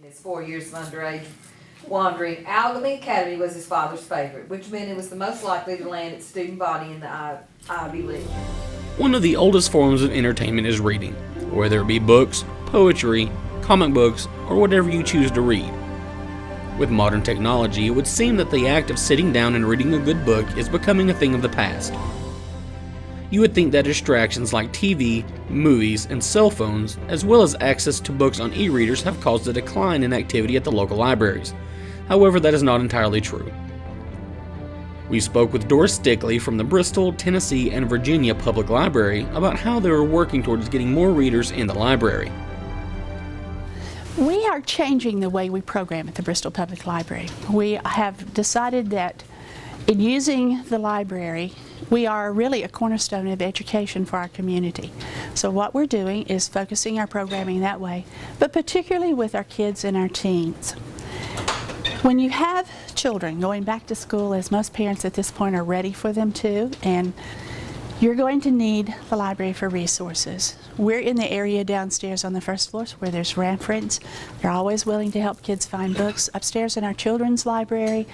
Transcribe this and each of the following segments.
his 4 years of underage wandering, Alchemy Academy was his father's favorite, which meant it was the most likely to land its student body in the Ivy League. One of the oldest forms of entertainment is reading, whether it be books, poetry, comic books, or whatever you choose to read. With modern technology, it would seem that the act of sitting down and reading a good book is becoming a thing of the past. You would think that distractions like TV, movies, and cell phones, as well as access to books on e-readers, have caused a decline in activity at the local libraries. However, that is not entirely true. We spoke with Doris Stickley from the Bristol, Tennessee, and Virginia Public Library about how they were working towards getting more readers in the library. We are changing the way we program at the Bristol Public Library. We have decided that in using the library, we are really a cornerstone of education for our community. So what we're doing is focusing our programming that way, but particularly with our kids and our teens. When you have children going back to school, as most parents at this point are ready for them to, and you're going to need the library for resources. We're in the area downstairs on the first floor where there's reference. They're always willing to help kids find books. Upstairs in our children's library,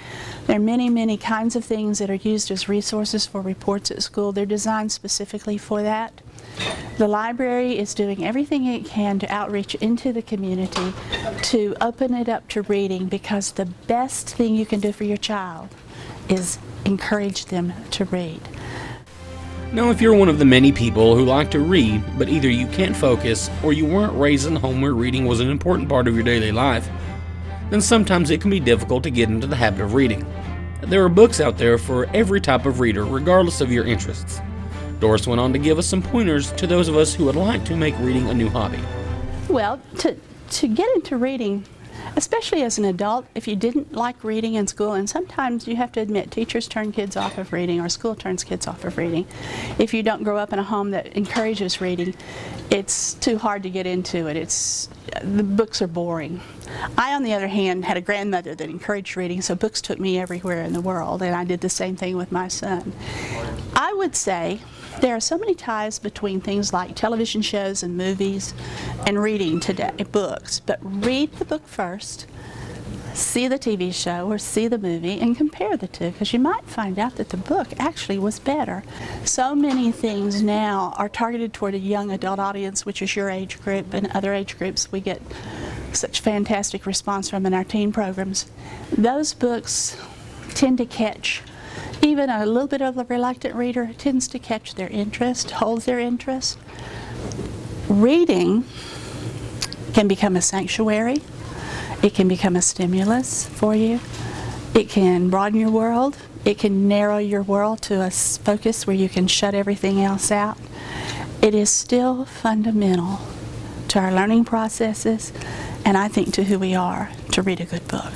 there are many, many kinds of things that are used as resources for reports at school. They're designed specifically for that. The library is doing everything it can to outreach into the community to open it up to reading, because the best thing you can do for your child is encourage them to read. Now, if you're one of the many people who like to read, but either you can't focus or you weren't raised in a home where reading was an important part of your daily life, then sometimes it can be difficult to get into the habit of reading. There are books out there for every type of reader, regardless of your interests. Doris went on to give us some pointers to those of us who would like to make reading a new hobby. Well, to get into reading, especially as an adult, if you didn't like reading in school, and sometimes you have to admit teachers turn kids off of reading or school turns kids off of reading. If you don't grow up in a home that encourages reading, it's too hard to get into it. The books are boring. I, on the other hand, had a grandmother that encouraged reading, so books took me everywhere in the world, and I did the same thing with my son. I would say there are so many ties between things like television shows and movies and reading today, books, but read the book first, see the TV show or see the movie, and compare the two, because you might find out that the book actually was better. So many things now are targeted toward a young adult audience, which is your age group and other age groups we get such fantastic response from in our teen programs. Those books tend to catch even a little bit of a reluctant reader. Tends to catch their interest, holds their interest. Reading can become a sanctuary. It can become a stimulus for you. It can broaden your world. It can narrow your world to a focus where you can shut everything else out. It is still fundamental to our learning processes, and I think to who we are, to read a good book.